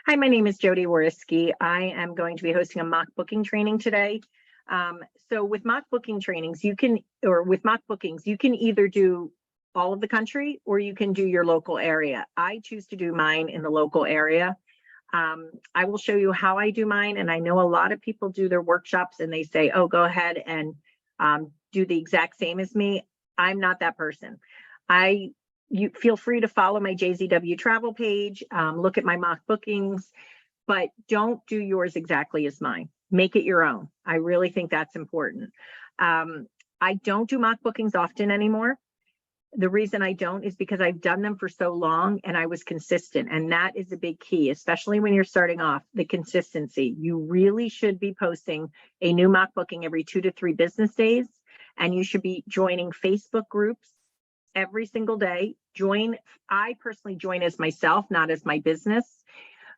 Hi, my name is Jodi. I am going to be hosting a mock booking training today. So with mock booking trainings, with mock bookings, you can either do all of the country or you can do your local area. I choose to do mine in the local area. I will show you how I do mine. And I know a lot of people do their workshops and they say, oh, go ahead and do the exact same as me. I'm not that person. You feel free to follow my JZW travel page, look at my mock bookings, but don't do yours exactly as mine. Make it your own. I really think that's important. I don't do mock bookings often anymore. The reason I don't is because I've done them for so long and I was consistent. And that is a big key, especially when you're starting off, the consistency. You really should be posting a new mock booking every 2 to 3 business days. And you should be joining Facebook groups every single day. I personally join as myself, not as my business.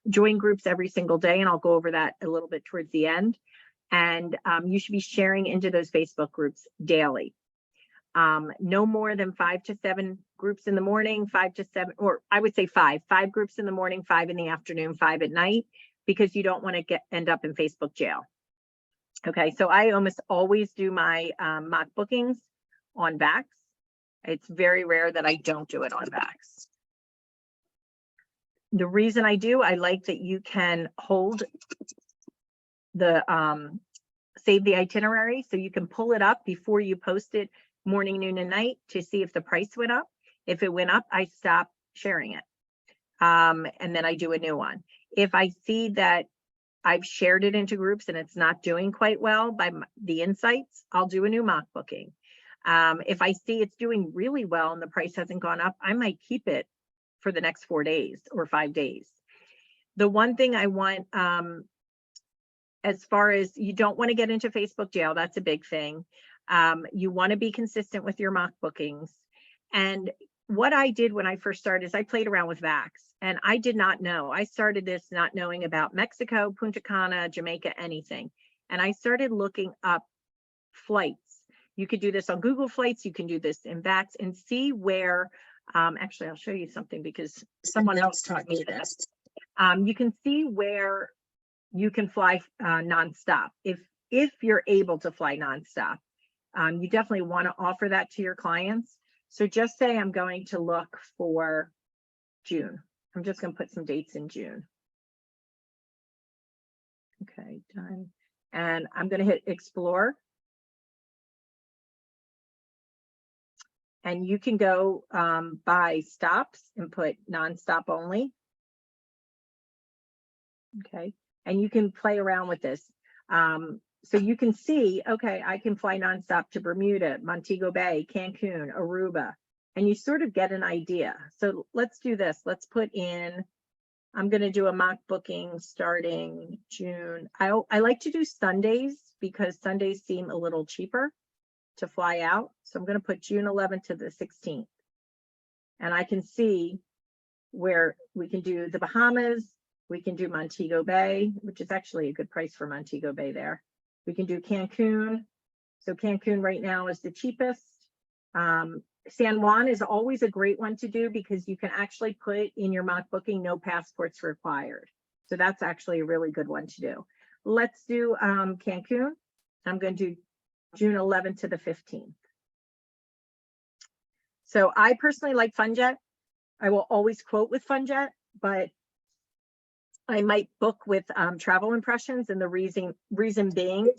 Join groups every single day, and I'll go over that a little bit towards the end. And you should be sharing into those Facebook groups daily. No more than 5 to 7 groups in the morning, 5 to 7, or I would say 5 groups in the morning, 5 in the afternoon, 5 at night, because you don't want to end up in Facebook jail. Okay, so I almost always do my mock bookings on Vax. It's very rare that I don't do it on Vax. The reason I do, I like that you can hold the save the itinerary, so you can pull it up before you post it morning, noon, and night to see if the price went up. If it went up, I stop sharing it. And then I do a new one. If I see that I've shared it into groups and it's not doing quite well by the insights, I'll do a new mock booking. If I see it's doing really well and the price hasn't gone up, I might keep it for the next 4 days or 5 days. The one thing I want, as far as you don't want to get into Facebook jail, that's a big thing. You want to be consistent with your mock bookings. And what I did when I first started is I played around with Vax, and I did not know. I started this not knowing about Mexico, Punta Cana, Jamaica, anything. And I started looking up flights. You could do this on Google Flights. You can do this in Vax and see where, actually, I'll show you something because someone else taught me this. You can see where you can fly nonstop. If you're able to fly nonstop, you definitely want to offer that to your clients. So just say I'm going to look for June. I'm just going to put some dates in June. Okay, done. And I'm going to hit explore. And you can go by stops and put nonstop only. Okay, and you can play around with this. So you can see, okay, I can fly nonstop to Bermuda, Montego Bay, Cancun, Aruba, and you sort of get an idea. So let's do this. Let's put in, I'm going to do a mock booking starting June. I like to do Sundays because Sundays seem a little cheaper to fly out. So I'm going to put June 11th to the 16th. And I can see where we can do the Bahamas. We can do Montego Bay, which is actually a good price for Montego Bay there. We can do Cancun. So Cancun right now is the cheapest. San Juan is always a great one to do because you can actually put in your mock booking, no passports required. So that's actually a really good one to do. Let's do Cancun. I'm going to do June 11th to the 15th. So I personally like FunJet. I will always quote with FunJet, but I might book with Travel Impressions, and the reason being,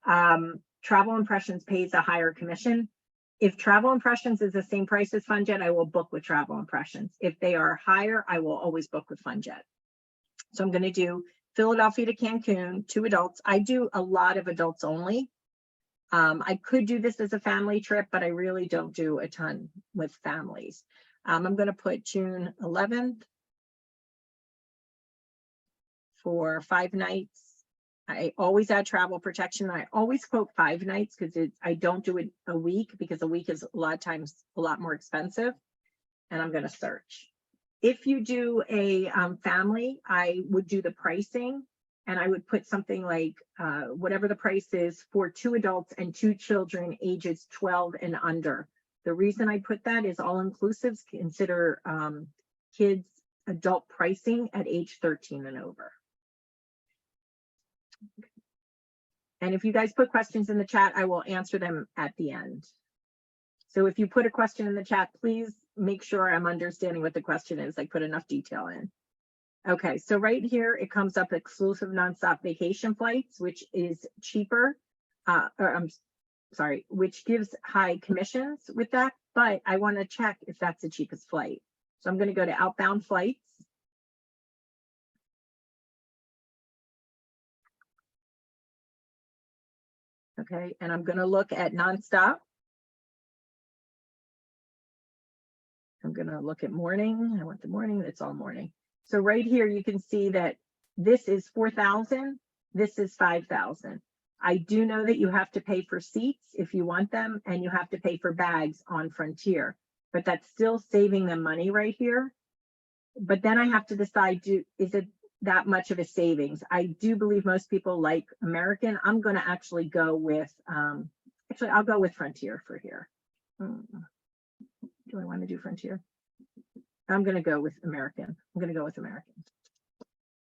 Travel Impressions pays a higher commission. If Travel Impressions is the same price as FunJet, I will book with Travel Impressions. If they are higher, I will always book with FunJet. So I'm going to do Philadelphia to Cancun, 2 adults. I do a lot of adults only. I could do this as a family trip, but I really don't do a ton with families. I'm going to put June 11th for 5 nights. I always add travel protection. I always quote 5 nights because I don't do it a week because a week is a lot of times a lot more expensive. And I'm going to search. If you do a family, I would do the pricing. And I would put something like whatever the price is for 2 adults and 2 children ages 12 and under. The reason I put that is all inclusives consider kids adult pricing at age 13 and over. And if you guys put questions in the chat, I will answer them at the end. So if you put a question in the chat, please make sure I'm understanding what the question is, like put enough detail in. Okay, so right here, it comes up exclusive nonstop vacation flights, which is cheaper, which gives high commissions with that, but I want to check if that's the cheapest flight. So I'm going to go to outbound flights. Okay, and I'm going to look at nonstop. I'm going to look at morning. I want the morning. It's all morning. So right here, you can see that this is 4,000. This is 5,000. I do know that you have to pay for seats if you want them, and you have to pay for bags on Frontier, but that's still saving them money right here. But then I have to decide, is it that much of a savings? I do believe most people like American. I'm going to actually go with, I'll go with Frontier for here. Do I want to do Frontier? I'm going to go with American. I'm going to go with American.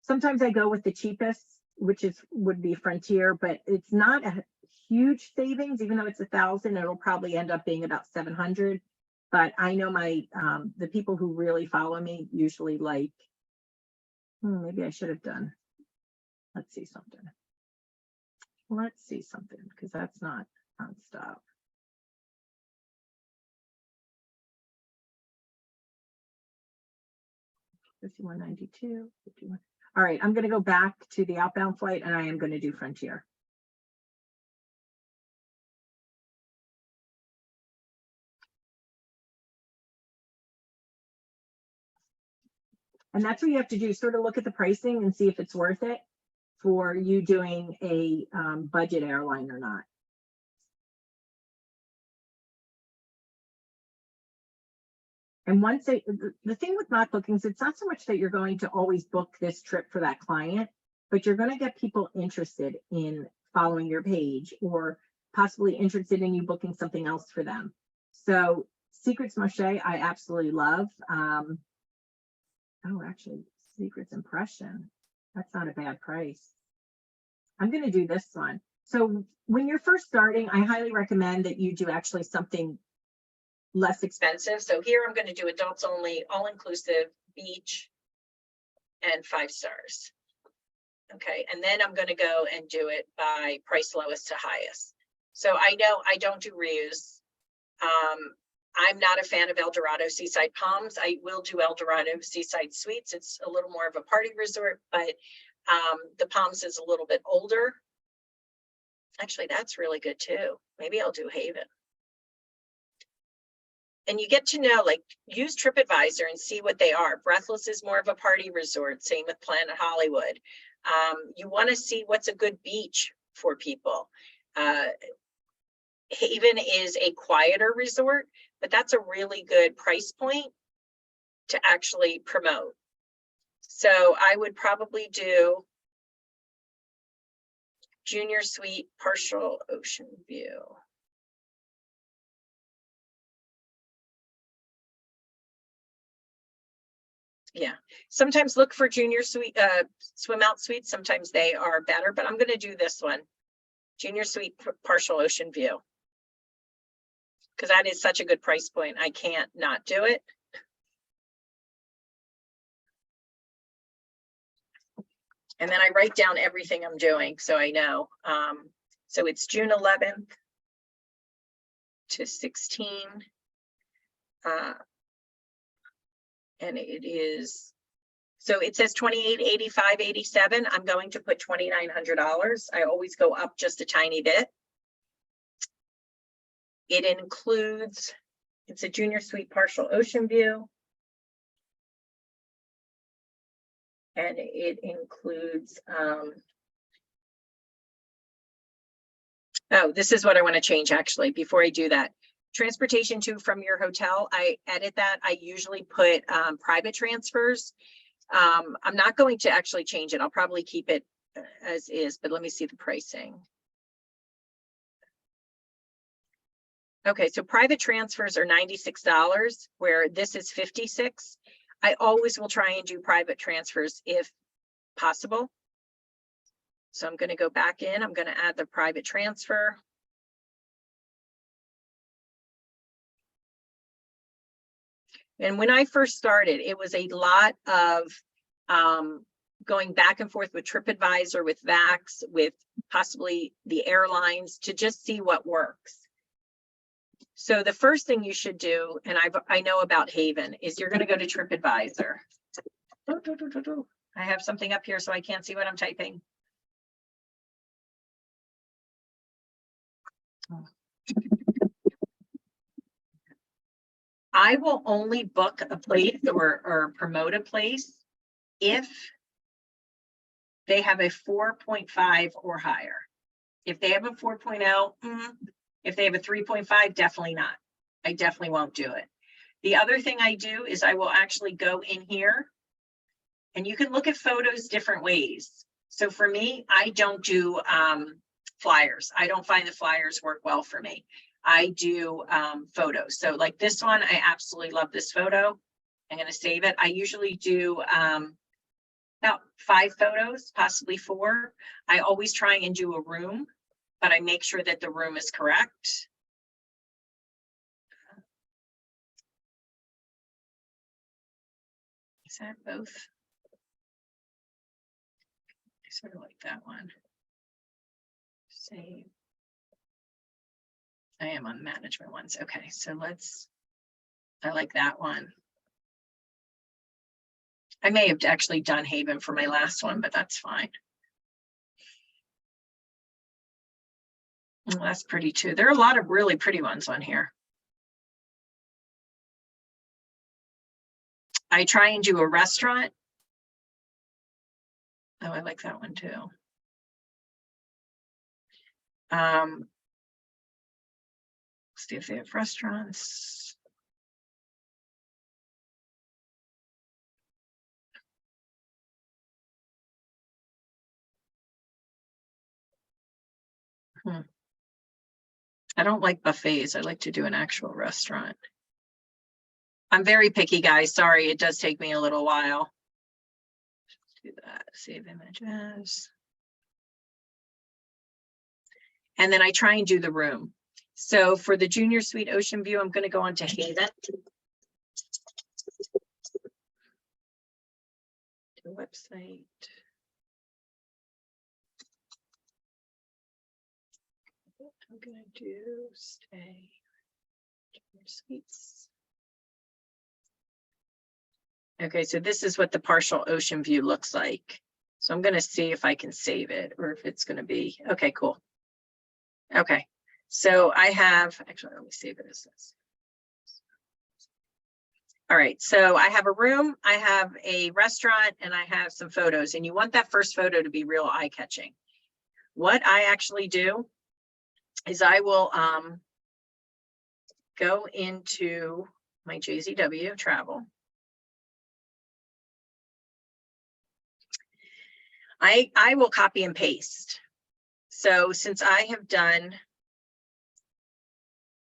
Sometimes I go with the cheapest, which would be Frontier, but it's not a huge savings. Even though it's 1,000, it'll probably end up being about 700. But I know the people who really follow me usually like, maybe I should have done, let's see something, because that's not nonstop. 5192, 51. All right, I'm going to go back to the outbound flight, and I am going to do Frontier. And that's what you have to do, sort of look at the pricing and see if it's worth it for you doing a budget airline or not. And once the thing with mock bookings, it's not so much that you're going to always book this trip for that client, but you're going to get people interested in following your page, or possibly interested in you booking something else for them. So Secrets Moshe, I absolutely love. Oh, actually, Secrets Impression. That's not a bad price. I'm going to do this one. So when you're first starting, I highly recommend that you do actually something less expensive. So here I'm going to do adults only, all-inclusive, beach, and 5 stars. Okay, and then I'm going to go and do it by price lowest to highest. So I know I don't do reuse. I'm not a fan of El Dorado Seaside Palms. I will do El Dorado Seaside Suites. It's a little more of a party resort, but the Palms is a little bit older. Actually, that's really good too. Maybe I'll do Haven. And you get to know, like, use TripAdvisor and see what they are. Breathless is more of a party resort. Same with Planet Hollywood. You want to see what's a good beach for people. Haven is a quieter resort, but that's a really good price point to actually promote. So I would probably do Junior Suite, partial ocean view. Yeah, sometimes look for Junior Suite, swim out suites. Sometimes they are better, but I'm going to do this one, Junior Suite, partial ocean view, because that is such a good price point. I can't not do it. And then I write down everything I'm doing, so I know. So it's June 11th to 16. And it is, so it says $2,885.87. I'm going to put $2,900. I always go up just a tiny bit. It includes, it's a Junior Suite partial ocean view. And it includes, oh, this is what I want to change actually, before I do that. Transportation to from your hotel, I edit that. I usually put private transfers. I'm not going to actually change it. I'll probably keep it as is, but let me see the pricing. Okay, so private transfers are $96, where this is $56. I always will try and do private transfers if possible. So I'm going to go back in, I'm going to add the private transfer. And when I first started, it was a lot of going back and forth with TripAdvisor, with Vax, with possibly the airlines to just see what works. So the first thing you should do, and I know about Haven, is you're going to go to TripAdvisor. I have something up here so I can't see what I'm typing. I will only book a place or promote a place if they have a 4.5 or higher. If they have a 4.0, if they have a 3.5, definitely not. I definitely won't do it. The other thing I do is I will actually go in here and you can look at photos different ways. So for me, I don't do flyers. I don't find the flyers work well for me. I do photos. So like this one, I absolutely love this photo. I'm going to save it. I usually do about 5 photos, possibly 4. I always try and do a room, but I make sure that the room is correct. Is that both? I sort of like that one. Save. I am on management ones. Okay, so I like that one. I may have actually done Haven for my last one, but that's fine. Well, that's pretty too. There are a lot of really pretty ones on here. I try and do a restaurant. Oh, I like that one too. See if they have restaurants. I don't like buffets. I like to do an actual restaurant. I'm very picky, guys. Sorry, it does take me a little while. Do that. Save images. And then I try and do the room. So for the Junior Suite Ocean View, I'm going to go on to Haven. The website. I'm going to do stay Junior Suites. Okay, so this is what the partial ocean view looks like. So I'm going to see if I can save it or if it's going to be, okay, cool. Okay, so I have, actually, let me save it as this. All right, so I have a room, I have a restaurant, and I have some photos, and you want that first photo to be real eye-catching. What I actually do is I will go into my JZW travel. I will copy and paste. So since I have done,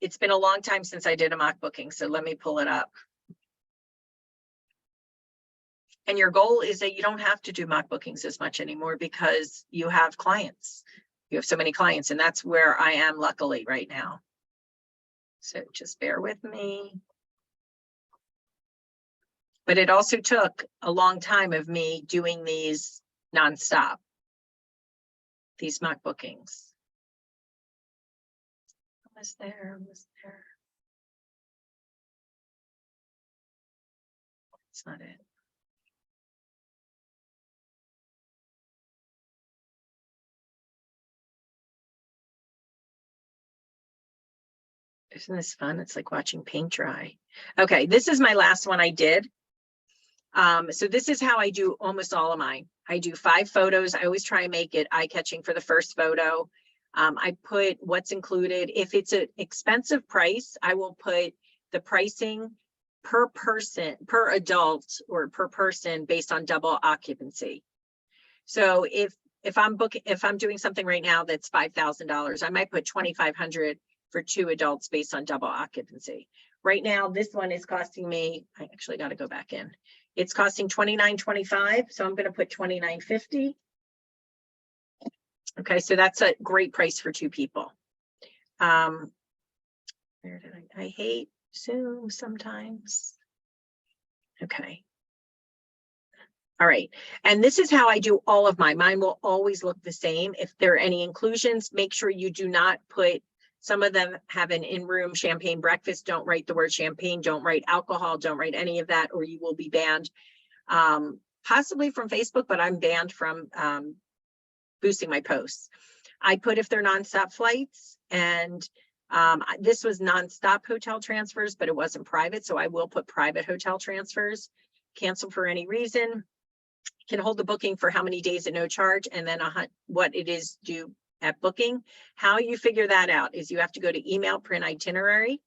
it's been a long time since I did a mock booking, so let me pull it up. And your goal is that you don't have to do mock bookings as much anymore because you have clients. You have so many clients, and that's where I am luckily right now. So just bear with me. But it also took a long time of me doing these nonstop, these mock bookings. Was there? It's not it. Isn't this fun? It's like watching paint dry. Okay, this is my last one I did. So this is how I do almost all of mine. I do 5 photos. I always try and make it eye-catching for the first photo. I put what's included. If it's an expensive price, I will put the pricing per person, per adult, or per person based on double occupancy. So if I'm doing something right now that's $5,000, I might put $2,500 for 2 adults based on double occupancy. Right now, this one is costing me, I actually got to go back in. It's costing $29.25, so I'm going to put $29.50. Okay, so that's a great price for two people. Where did I hate Zoom sometimes. Okay. All right. And this is how I do all of mine will always look the same. If there are any inclusions, make sure you do not put, some of them have an in-room champagne breakfast. Don't write the word champagne, don't write alcohol, don't write any of that, or you will be banned, possibly from Facebook, but I'm banned from boosting my posts. I put if they're nonstop flights, and this was nonstop hotel transfers, but it wasn't private. So I will put private hotel transfers, cancel for any reason, can hold the booking for how many days at no charge, and then what it is due at booking. How you figure that out is you have to go to email, print itinerary.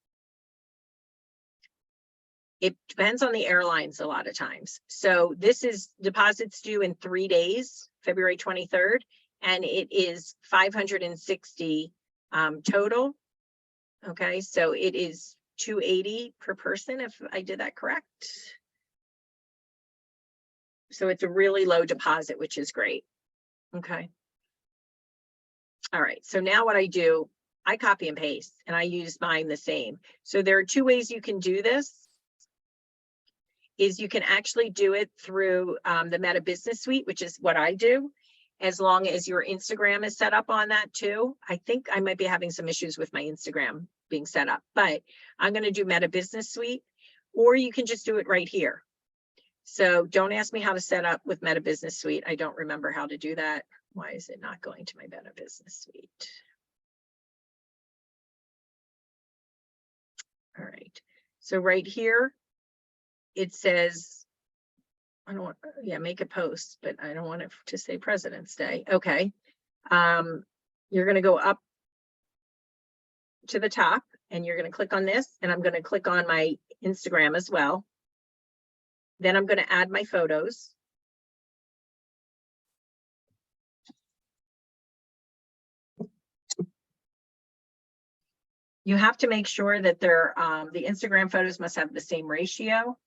It depends on the airlines a lot of times. So this is deposits due in 3 days, February 23rd, and it is 560 total. Okay, so it is 280 per person, if I did that correct. So it's a really low deposit, which is great. Okay. All right, so now what I do, I copy and paste, and I use mine the same. So there are two ways you can do this. Is you can actually do it through the Meta Business Suite, which is what I do, as long as your Instagram is set up on that too. I think I might be having some issues with my Instagram being set up, but I'm going to do Meta Business Suite, or you can just do it right here. So don't ask me how to set up with Meta Business Suite. I don't remember how to do that. Why is it not going to my Meta Business Suite? All right. So right here, it says, I don't want, yeah, make a post, but I don't want it to say President's Day. Okay. You're going to go up to the top, and you're going to click on this, and I'm going to click on my Instagram as well. Then I'm going to add my photos. You have to make sure that they're, the Instagram photos must have the same ratio.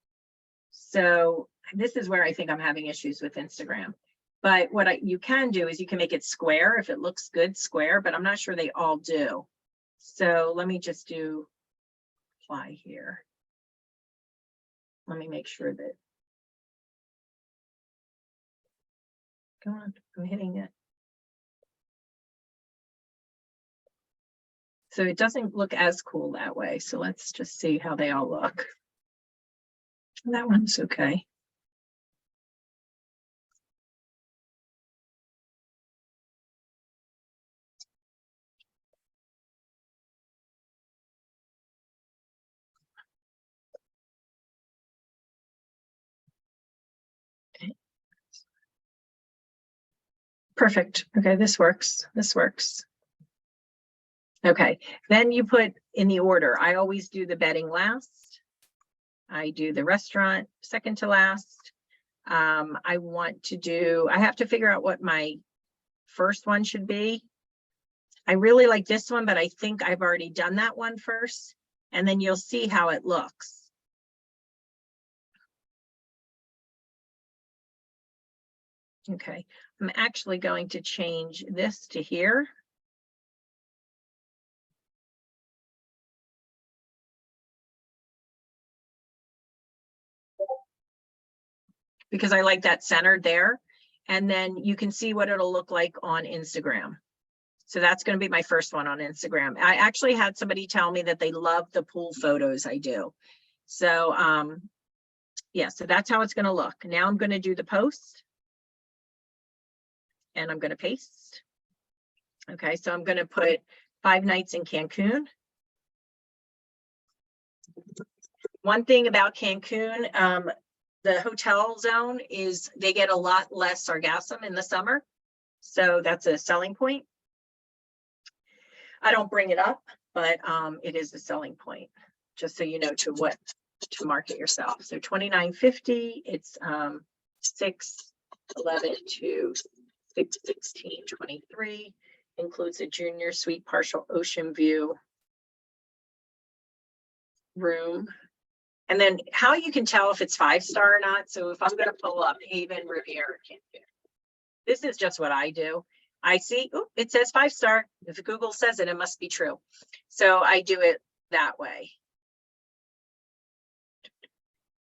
So this is where I think I'm having issues with Instagram. But what you can do is you can make it square if it looks good, square, but I'm not sure they all do. So let me just do apply here. Let me make sure that, go on, I'm hitting it. So it doesn't look as cool that way. So let's just see how they all look. That one's okay. Perfect. Okay, this works. This works. Okay, then you put in the order. I always do the bedding last. I do the restaurant second to last. I have to figure out what my first one should be. I really like this one, but I think I've already done that one first, and then you'll see how it looks. Okay, I'm actually going to change this to here. Because I like that centered there. And then you can see what it'll look like on Instagram. So that's going to be my first one on Instagram. I actually had somebody tell me that they love the pool photos I do. So yeah, so that's how it's going to look. Now I'm going to do the post. And I'm going to paste. Okay, so I'm going to put 5 nights in Cancun. One thing about Cancun, the hotel zone is they get a lot less sargassum in the summer. So that's a selling point. I don't bring it up, but it is a selling point, just so you know to market yourself. So $29.50, it's 6/11 to 6/16/23, includes a junior suite partial ocean view. room. And then how you can tell if it's 5-star or not. So if I'm going to pull up Haven Riviera Cancun, this is just what I do. I see, oh, it says 5-star. If Google says it, it must be true. So I do it that way.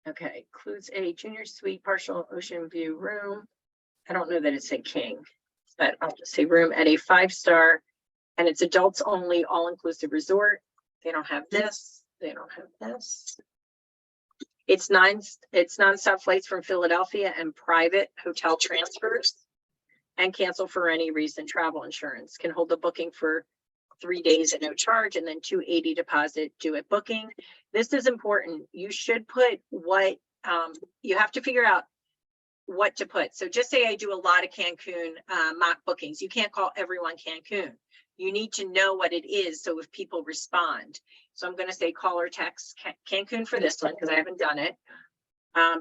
Okay, includes a junior suite, partial ocean view room. I don't know that it said king, but I'll just say room at a 5-star, and it's adults only, all-inclusive resort. They don't have this. They don't have this. It's nonstop flights from Philadelphia and private hotel transfers, and cancel for any reason. Travel insurance can hold the booking for 3 days at no charge, and then $280 deposit due at booking. This is important. You should put what you have to figure out what to put. So just say I do a lot of Cancun mock bookings. You can't call everyone Cancun. You need to know what it is. So if people respond, so I'm going to say call or text Cancun for this one because I haven't done it.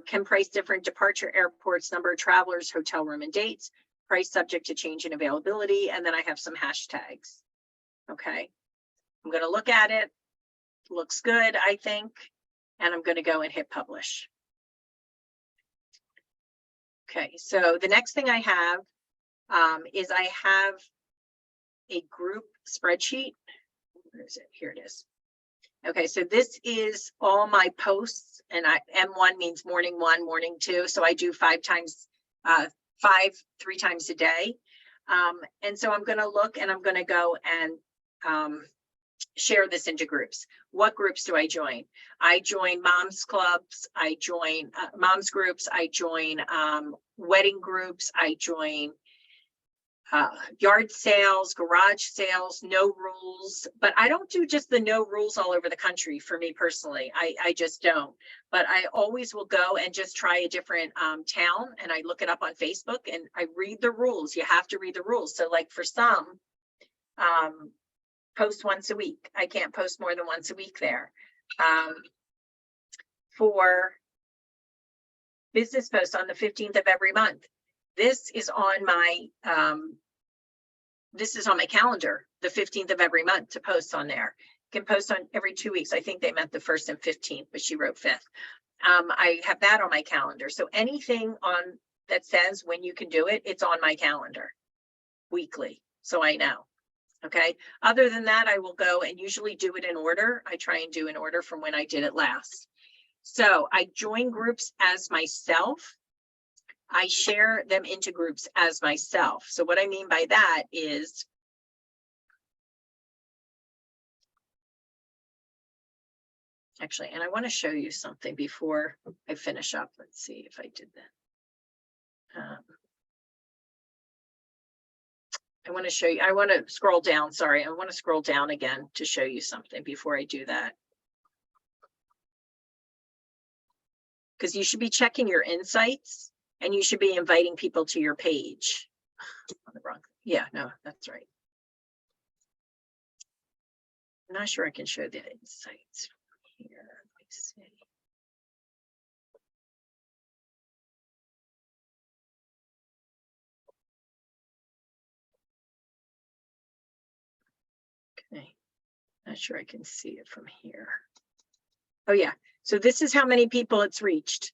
Can price different departure airports, number of travelers, hotel room and dates, price subject to change in availability. And then I have some hashtags. Okay. I'm going to look at it. Looks good, I think. And I'm going to go and hit publish. Okay, so the next thing I have is I have a group spreadsheet. Where is it? Here it is. Okay, so this is all my posts, and M1 means morning 1, morning 2. So I do 3 times a day. And so I'm going to look and I'm going to go and share this into groups. What groups do I join? I join moms clubs, I join moms groups, I join wedding groups, I join yard sales, garage sales, no rules. But I don't do just the no rules all over the country for me personally. I just don't. But I always will go and just try a different town, and I look it up on Facebook and I read the rules. You have to read the rules. So like for some, post once a week. I can't post more than once a week there. For business posts on the 15th of every month. This is on my calendar, the 15th of every month to post on there. You can post on every 2 weeks. I think they meant the 1st and 15th, but she wrote 5th. I have that on my calendar. So anything on that says when you can do it, it's on my calendar weekly. So I know. Okay. Other than that, I will go and usually do it in order. I try and do in order from when I did it last. So I join groups as myself. I share them into groups as myself. So what I mean by that is actually, and I want to show you something before I finish up. Let's see if I did that. I want to show you, I want to scroll down. Sorry, I want to scroll down again to show you something before I do that. Because you should be checking your insights and you should be inviting people to your page. On the wrong, yeah, no, that's right. I'm not sure I can show the insights from here. Let me see. Okay, not sure I can see it from here. Oh yeah, so this is how many people it's reached.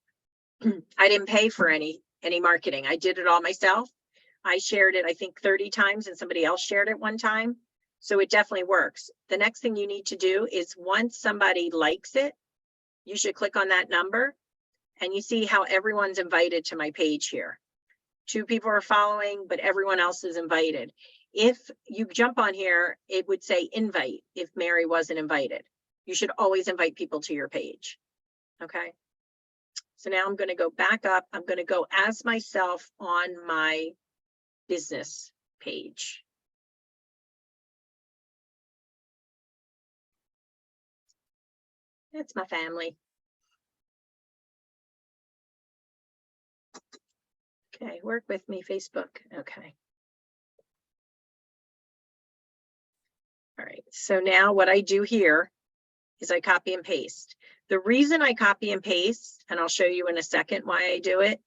I didn't pay for any marketing. I did it all myself. I shared it, I think 30 times, and somebody else shared it one time. So it definitely works. The next thing you need to do is once somebody likes it, you should click on that number and you see how everyone's invited to my page here. 2 people are following, but everyone else is invited. If you jump on here, it would say invite if Mary wasn't invited. You should always invite people to your page. Okay. So now I'm going to go back up. I'm going to go as myself on my business page. That's my family. Okay, work with me, Facebook. Okay. All right, so now what I do here is I copy and paste. The reason I copy and paste, and I'll show you in a second why I do it,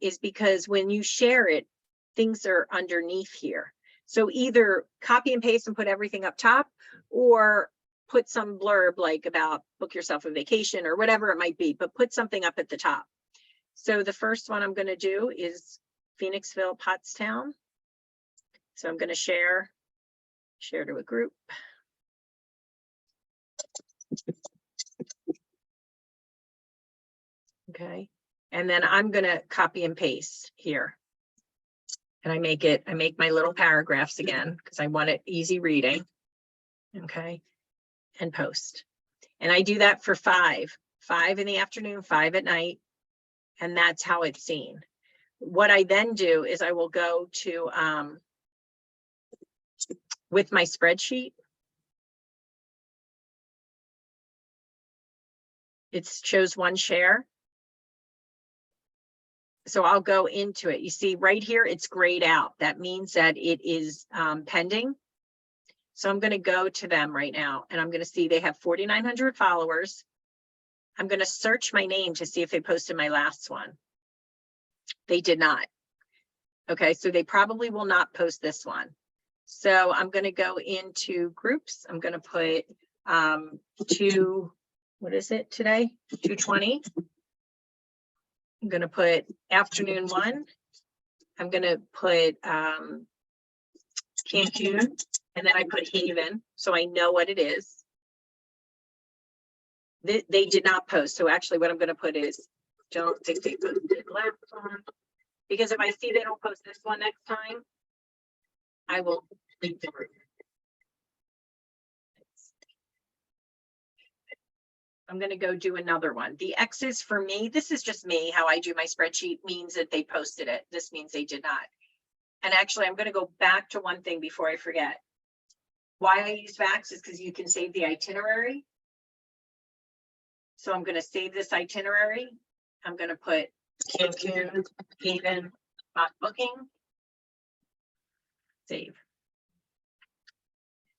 is because when you share it, things are underneath here. So either copy and paste and put everything up top, or put some blurb like about book yourself a vacation or whatever it might be, but put something up at the top. So the first one I'm going to do is Phoenixville, Pottstown. So I'm going to share to a group. Okay. And then I'm going to copy and paste here. And I make my little paragraphs again because I want it easy reading. Okay. And post. And I do that for 5 in the afternoon, 5 at night. And that's how it's seen. What I then do is I will go to, with my spreadsheet, it shows one share. So I'll go into it. You see right here, it's grayed out. That means that it is pending. So I'm going to go to them right now and I'm going to see they have 4,900 followers. I'm going to search my name to see if they posted my last one. They did not. Okay, so they probably will not post this one. So I'm going to go into groups. I'm going to put what is it today? 2:20. I'm going to put afternoon 1. I'm going to put Cancun, and then I put Haven, so I know what it is. They did not post. So actually what I'm going to put is, don't think they posted last one. Because if I see they don't post this one next time, I will leave the group. I'm going to go do another one. The X's for me, this is just me, how I do my spreadsheet means that they posted it. This means they did not. And actually, I'm going to go back to one thing before I forget. Why I use VAX is because you can save the itinerary. So I'm going to save this itinerary. I'm going to put Cancun, Haven, mock booking, save.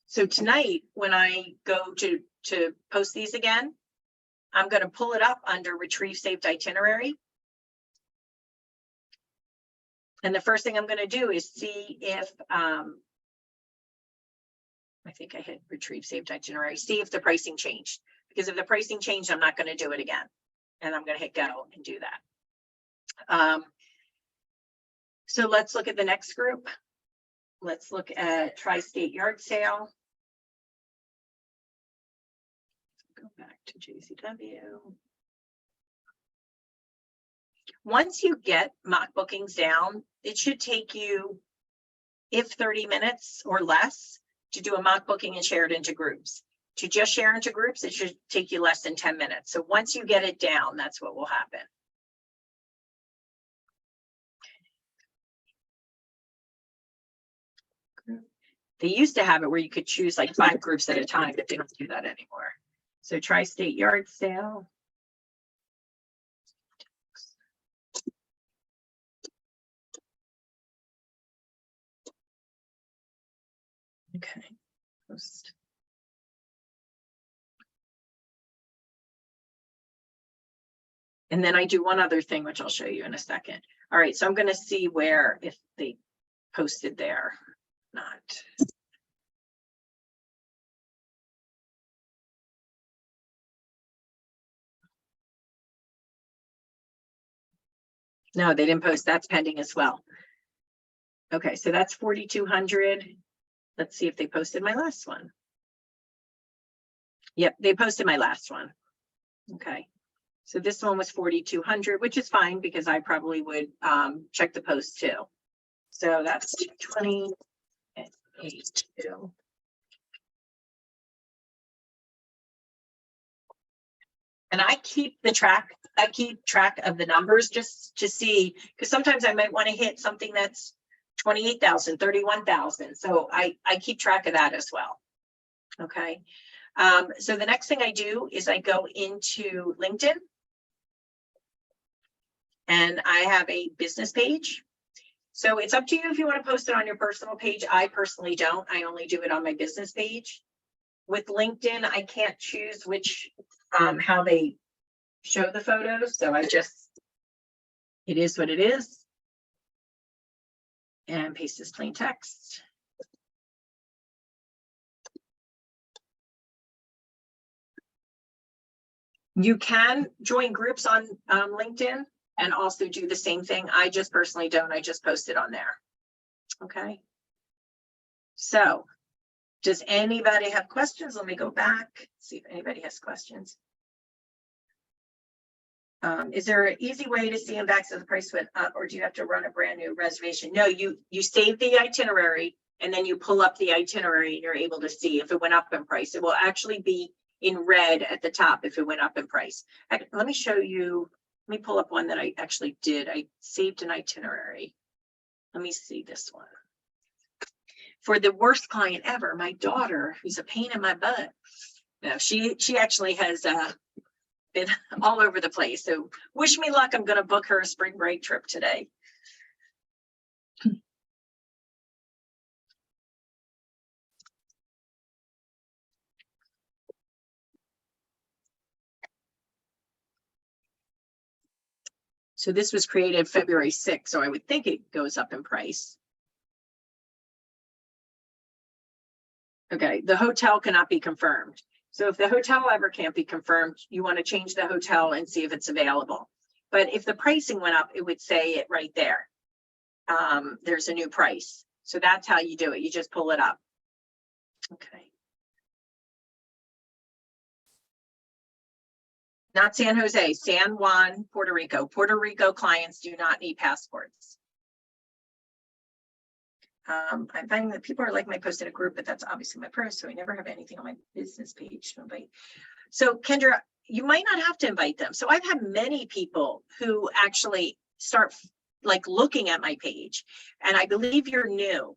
So tonight, when I go to post these again, I'm going to pull it up under retrieve saved itinerary. And the first thing I'm going to do is see if, I think I hit retrieve saved itinerary, see if the pricing changed. Because if the pricing changed, I'm not going to do it again. And I'm going to hit go and do that. So let's look at the next group. Let's look at Tri-State Yard Sale. Go back to JCW. Once you get mock bookings down, it should take you, if 30 minutes or less, to do a mock booking and share it into groups. To just share into groups, it should take you less than 10 minutes. So once you get it down, that's what will happen. They used to have it where you could choose like 5 groups at a time, but they don't do that anymore. So Tri-State Yard Sale. Okay, post. And then I do one other thing, which I'll show you in a second. All right, so I'm going to see where if they posted there, not. No, they didn't post. That's pending as well. Okay, so that's 4,200. Let's see if they posted my last one. Yep, they posted my last one. Okay, so this one was 4,200, which is fine because I probably would check the post too. So that's 220 and 82. And I keep track of the numbers just to see, because sometimes I might want to hit something that's 28,000, 31,000. So I keep track of that as well. Okay. So the next thing I do is I go into LinkedIn and I have a business page. So it's up to you if you want to post it on your personal page. I personally don't. I only do it on my business page. With LinkedIn, I can't choose which how they show the photos. So it is what it is. And paste this plain text. You can join groups on LinkedIn and also do the same thing. I just personally don't. I just post it on there. Okay. So does anybody have questions? Let me go back, see if anybody has questions. Is there an easy way to see in back so the price went up, or do you have to run a brand new reservation? No, you save the itinerary and then you pull up the itinerary and you're able to see if it went up in price. It will actually be in red at the top if it went up in price. Let me show you, let me pull up one that I actually did. I saved an itinerary. Let me see this one. For the worst client ever, my daughter, who's a pain in my butt. No, she actually has been all over the place. So wish me luck. I'm going to book her a spring break trip today. So this was created February 6th. So I would think it goes up in price. Okay, the hotel cannot be confirmed. So if the hotel ever can't be confirmed, you want to change the hotel and see if it's available. But if the pricing went up, it would say it right there. There's a new price. So that's how you do it. You just pull it up. Okay. Not San Jose, San Juan, Puerto Rico. Puerto Rico clients do not need passports. I'm finding that people are like my post in a group, but that's obviously my purse, so I never have anything on my business page to invite. So Kendra, you might not have to invite them. So I've had many people who actually start like looking at my page, and I believe you're new.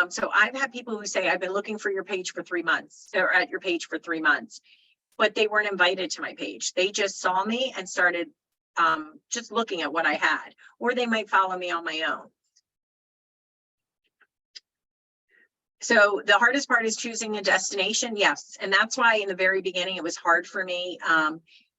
So I've had people who say, I've been looking for your page for 3 months, or at your page for 3 months, but they weren't invited to my page. They just saw me and started just looking at what I had, or they might follow me on my own. So the hardest part is choosing a destination. Yes. And that's why in the very beginning, it was hard for me.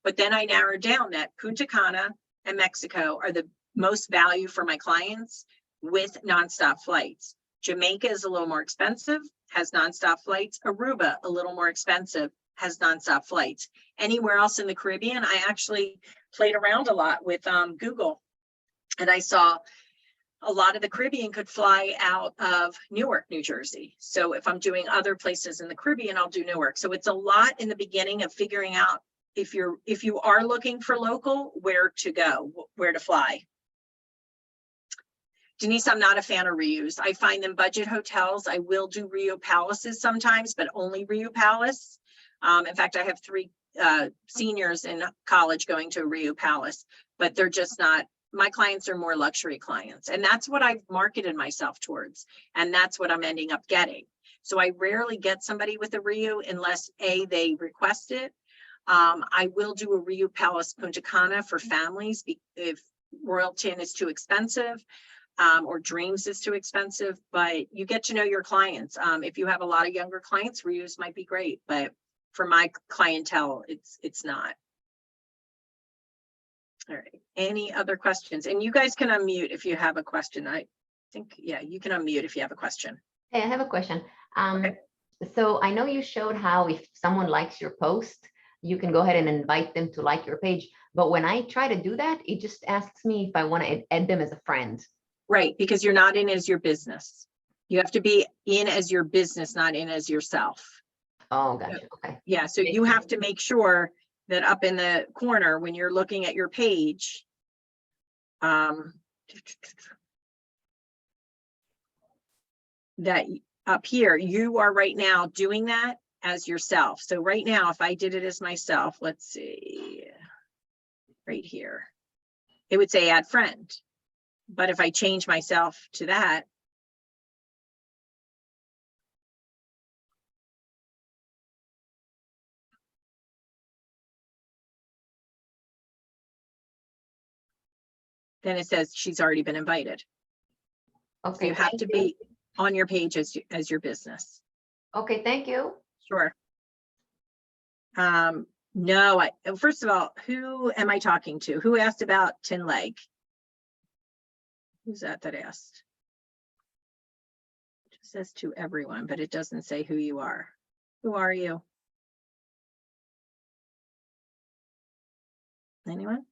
But then I narrowed down that Punta Cana and Mexico are the most value for my clients with nonstop flights. Jamaica is a little more expensive, has nonstop flights. Aruba, a little more expensive, has nonstop flights. Anywhere else in the Caribbean, I actually played around a lot with Google, and I saw a lot of the Caribbean could fly out of Newark, New Jersey. So if I'm doing other places in the Caribbean, I'll do Newark. So it's a lot in the beginning of figuring out if you are looking for local, where to go, where to fly. Denise, I'm not a fan of reuse. I find them budget hotels. I will do Rio Palaces sometimes, but only Rio Palace. In fact, I have 3 seniors in college going to Rio Palace, but they're just not, my clients are more luxury clients. And that's what I've marketed myself towards. And that's what I'm ending up getting. So I rarely get somebody with a Rio unless they request it. I will do a Rio Palace Punta Cana for families if Royalton is too expensive. Or Dreams is too expensive, but you get to know your clients. If you have a lot of younger clients, reuse might be great, but for my clientele, it's not. All right, any other questions? And you guys can unmute if you have a question. I think, yeah, you can unmute if you have a question. Hey, I have a question. Okay. So I know you showed how if someone likes your post, you can go ahead and invite them to like your page. But when I try to do that, it just asks me if I want to add them as a friend. Right, because you're not in as your business. You have to be in as your business, not in as yourself. Oh, gotcha. Okay. Yeah, so you have to make sure that up in the corner when you're looking at your page, that up here, you are right now doing that as yourself. So right now, if I did it as myself, let's see, right here, it would say add friend. But if I change myself to that, then it says she's already been invited. Okay. So you have to be on your page as your business. Okay, thank you. Sure. No, first of all, who am I talking to? Who asked about Tin Leg? Who's that asked? It just says to everyone, but it doesn't say who you are. Who are you? Anyone?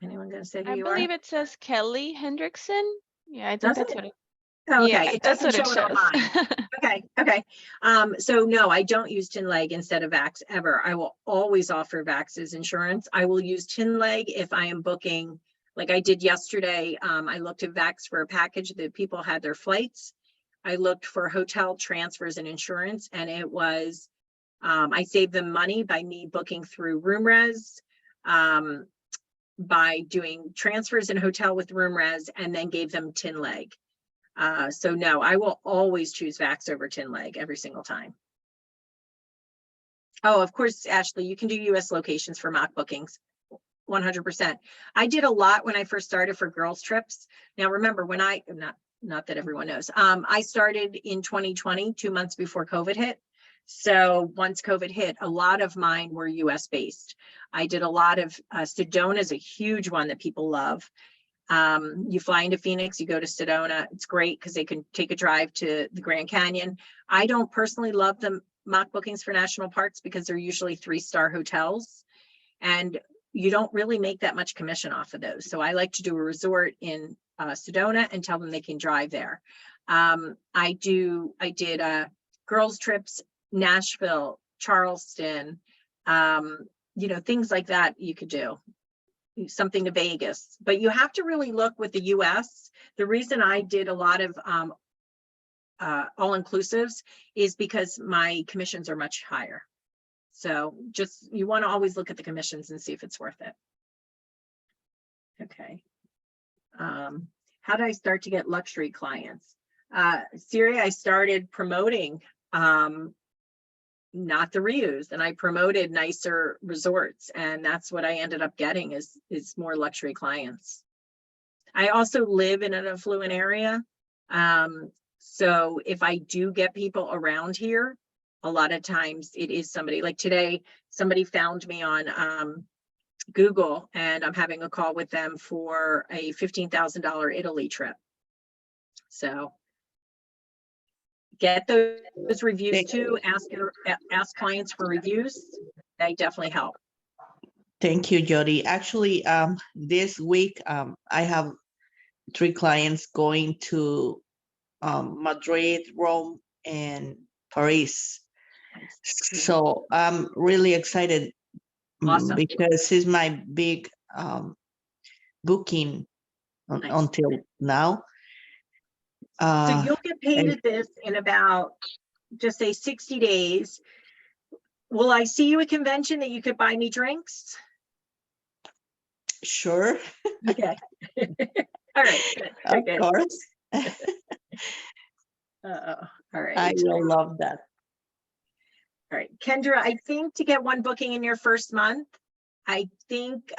Anyone gonna say who I you are? believe it says Kelly Hendrickson. Yeah, I think Does that's it? what it. Oh, okay, Yeah, it that's doesn't what show it it on mine. shows. Okay. So no, I don't use Tinleg instead of Vax ever. I will always offer Vax as insurance. I will use Tinleg if I am booking, like I did yesterday. I looked at Vax for a package that people had their flights. I looked for hotel transfers and insurance, and it was, I saved them money by me booking through RoomRes, by doing transfers and hotel with RoomRes, and then gave them Tinleg. So no, I will always choose Vax over Tinleg every single time. Oh, of course, Ashley, you can do US locations for mock bookings. 100%. I did a lot when I first started for girls trips. Now remember, when I, not that everyone knows, I started in 2020, 2 months before COVID hit. So once COVID hit, a lot of mine were US based. I did a lot of, Sedona is a huge one that people love. You fly into Phoenix, you go to Sedona. It's great because they can take a drive to the Grand Canyon. I don't personally love the mock bookings for national parks because they're usually 3-star hotels, and you don't really make that much commission off of those. So I like to do a resort in Sedona and tell them they can drive there. I did girls trips, Nashville, Charleston, things like that you could do. Something to Vegas, but you have to really look with the US. The reason I did a lot of all-inclusives is because my commissions are much higher. So just, you want to always look at the commissions and see if it's worth it. Okay. How did I start to get luxury clients? Siri, I started promoting not the reuse, and I promoted nicer resorts, and that's what I ended up getting is more luxury clients. I also live in an affluent area, so if I do get people around here, a lot of times it is somebody, like today somebody found me on Google, and I'm having a call with them for a $15,000 Italy trip. So get those reviews too. Ask clients for reviews. They definitely help. Thank you, Jodi. Actually, this week I have 3 clients going to Madrid, Rome, and Paris. So I'm really excited. Awesome. Because it's my big booking Nice. until now. So you'll get paid at this in about, just say 60 days. Will I see you at convention that you could buy me drinks? Sure. Okay. All right. Of Good. course. All right. I will love that. All right, Kendra, I think to get 1 booking in your first month, I think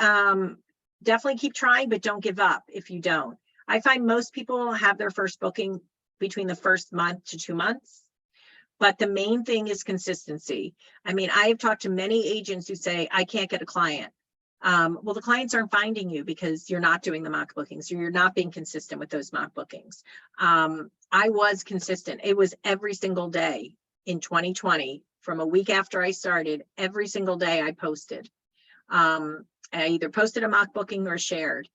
definitely keep trying, but don't give up if you don't. I find most people have their first booking between the first month to 2 months, but the main thing is consistency. I mean, I have talked to many agents who say, I can't get a client. Well, the clients aren't finding you because you're not doing the mock bookings, or you're not being consistent with those mock bookings. I was consistent. It was every single day in 2020. From a week after I started, every single day I posted. I either posted a mock booking or shared.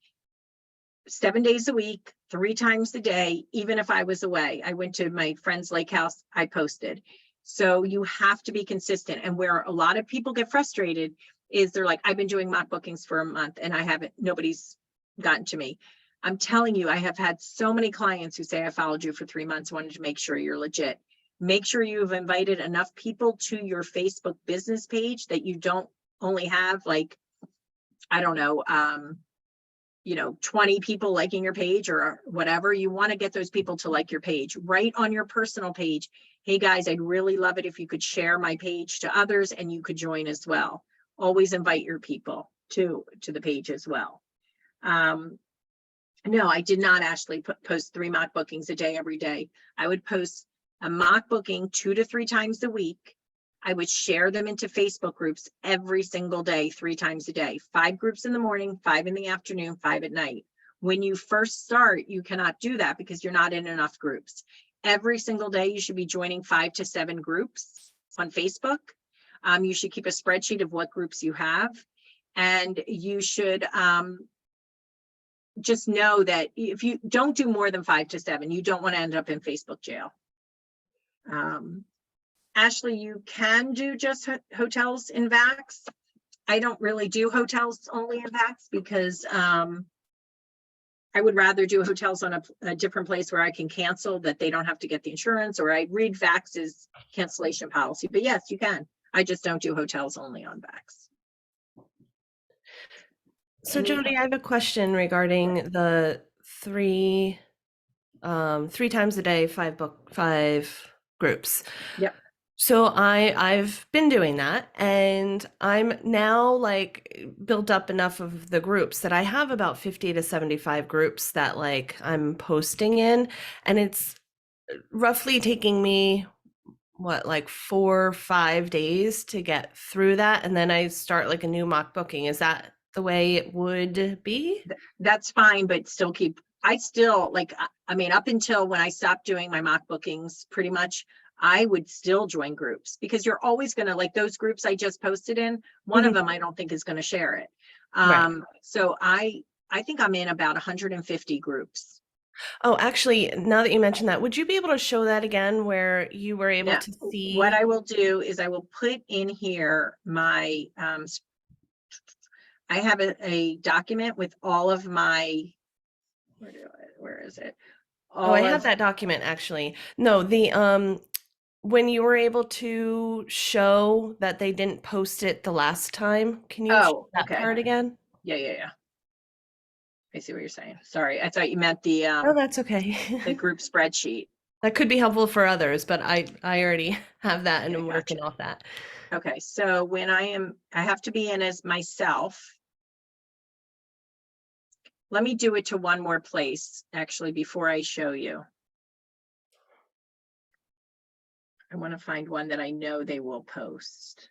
7 days a week, 3 times a day, even if I was away. I went to my friend's lake house, I posted. So you have to be consistent. And where a lot of people get frustrated is they're like, I've been doing mock bookings for a month and nobody's gotten to me. I'm telling you, I have had so many clients who say, I followed you for 3 months, wanted to make sure you're legit. Make sure you've invited enough people to your Facebook business page that you don't only have, like, I don't know, 20 people liking your page or whatever. You want to get those people to like your page. Write on your personal page, hey guys, I'd really love it if you could share my page to others and you could join as well. Always invite your people to the page as well. No, I did not actually post 3 mock bookings a day every day. I would post a mock booking 2 to 3 times a week. I would share them into Facebook groups every single day, 3 times a day, 5 groups in the morning, 5 in the afternoon, 5 at night. When you first start, you cannot do that because you're not in enough groups. Every single day, you should be joining 5 to 7 groups on Facebook. You should keep a spreadsheet of what groups you have. And you should just know that if you don't do more than 5 to 7, you don't want to end up in Facebook jail. Ashley, you can do just hotels in Vax. I don't really do hotels only in Vax because I would rather do hotels on a different place where I can cancel, that they don't have to get the insurance, or I read Vax's cancellation policy. But yes, you can. I just don't do hotels only on Vax. So Jodi, I have a question regarding the three times a day, 5 groups. Yep. So I've been doing that, and I'm now like built up enough of the groups that I have about 50 to 75 groups that like I'm posting in, and it's roughly taking me what, like 4 or 5 days to get through that, and then I start like a new mock booking. Is that the way it would be? That's fine, but still I still like, I mean, up until when I stopped doing my mock bookings, pretty much, I would still join groups, because you're always going to, like those groups I just posted in, one of them I don't think is going to share it. Right. So I think I'm in about 150 groups. Oh, actually, now that you mentioned that, would you be able to show that again where you were able Yeah. to see? What I will do is I will put in here my, I have a document with all of my, where is it? Oh, I have that document actually. No, the when you were able to show that they didn't post it the last time, can you show that okay. part again? Yeah. I see what you're saying. Sorry, I thought you meant the Oh, that's okay. the group spreadsheet. That could be helpful for others, but I already have that and Okay, I'm working gotcha. off that. Okay, so when I have to be in as myself. Let me do it to one more place, actually, before I show you. I want to find one that I know they will post.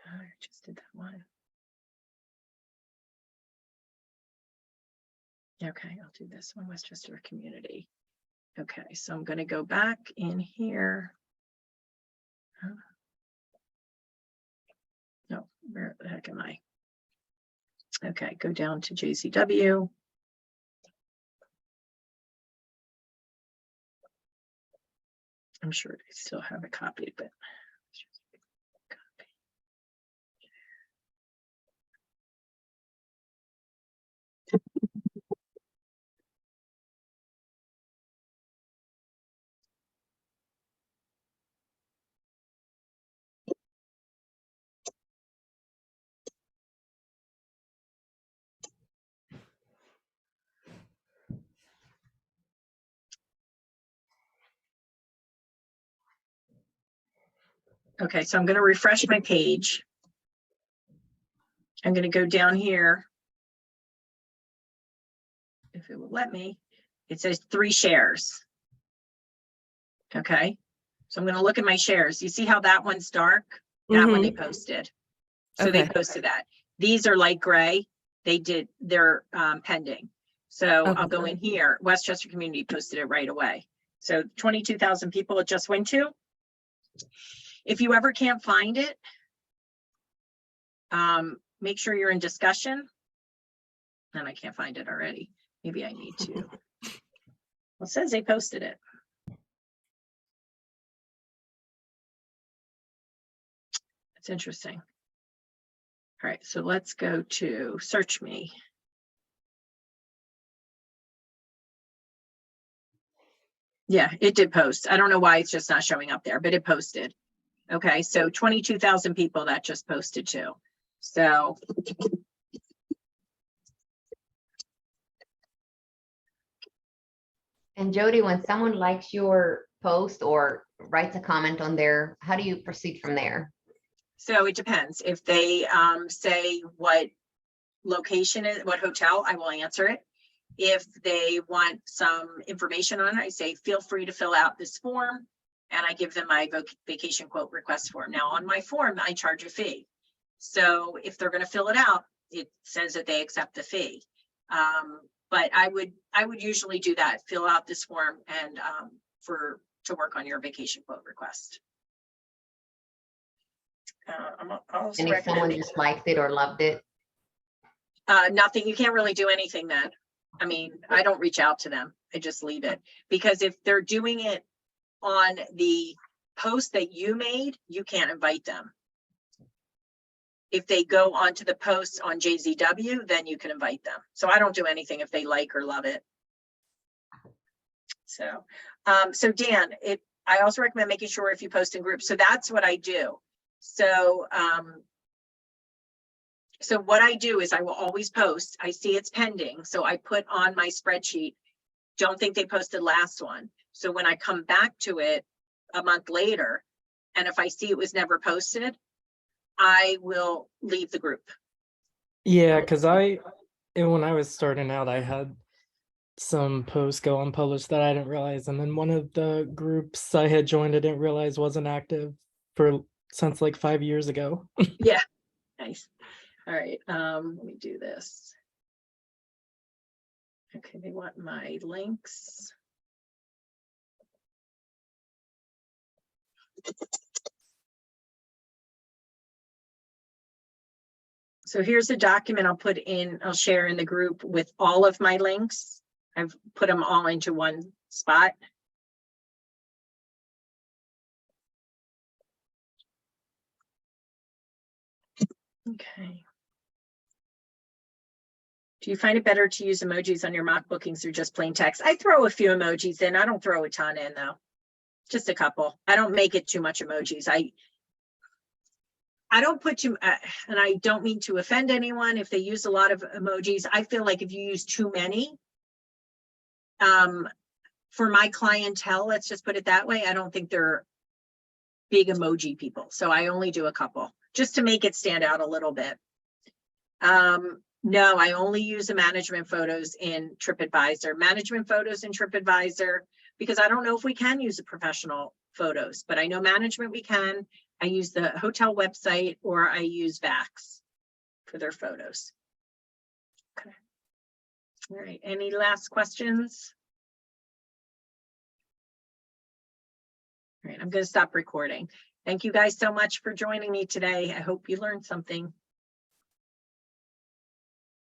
Oh, I just did that one. Okay, I'll do this one, Westchester Community. Okay, so I'm going to go back in here. No, where the heck am I? Okay, go down to JCW. I'm sure I still have it copied, but okay, so I'm going to refresh my page. I'm going to go down here. If it will let me, it says 3 shares. Okay, so I'm going to look at my shares. You see how that one's dark? That one they posted. So they Okay. posted that. These are light gray. They're pending. So I'll go in here. Westchester Community posted it right away. So 22,000 people it just went to. If you ever can't find it, make sure you're in discussion. And I can't find it already. Maybe I need to. Well, it says they posted it. It's interesting. All right, so let's go to search me. Yeah, it did post. I don't know why it's just not showing up there, but it posted. Okay, so 22,000 people that just posted too. So And Jodi, when someone likes your post or writes a comment on there, how do you proceed from there? So it depends. If they say what location is, what hotel, I will answer it. If they want some information on it, I say, feel free to fill out this form. And I give them my vacation quote request form. Now on my form, I charge a fee. So if they're going to fill it out, it says that they accept the fee. But I would usually do that, fill out this form and to work on your vacation quote request. I'll also And if someone recommend just liked it or loved it, nothing. You can't really do anything then. I mean, I don't reach out to them. I just leave it, because if they're doing it on the post that you made, you can't invite them. If they go onto the post on JZW, then you can invite them. So I don't do anything if they like or love it. So, so Dan, I also recommend making sure if you post in groups. So that's what I do. So, so what I do is I will always post. I see it's pending, so I put on my spreadsheet, don't think they posted last one. So when I come back to it a month later, and if I see it was never posted, I will leave the group. Yeah, because when I was starting out, I had some posts go unpublished that I didn't realize, and then one of the groups I had joined, I didn't realize wasn't active since like 5 years ago. Yeah, nice. All right, let me do this. Okay, they want my links. So here's a document I'll share in the group with all of my links. I've put them all into one spot. Okay. Do you find it better to use emojis on your mock bookings or just plain text? I throw a few emojis in. I don't throw a ton in though. Just a couple. I don't make it too much emojis. I don't put too, and I don't mean to offend anyone if they use a lot of emojis. I feel like if you use too many, for my clientele, let's just put it that way, I don't think they're big emoji people. So I only do a couple just to make it stand out a little bit. No, I only use the management photos in TripAdvisor. Management photos in TripAdvisor, because I don't know if we can use the professional photos, but I know management we can. I use the hotel website, or I use Vax for their photos. Okay. All right, any last questions? All right, I'm going to stop recording. Thank you guys so much for joining me today. I hope you learned something.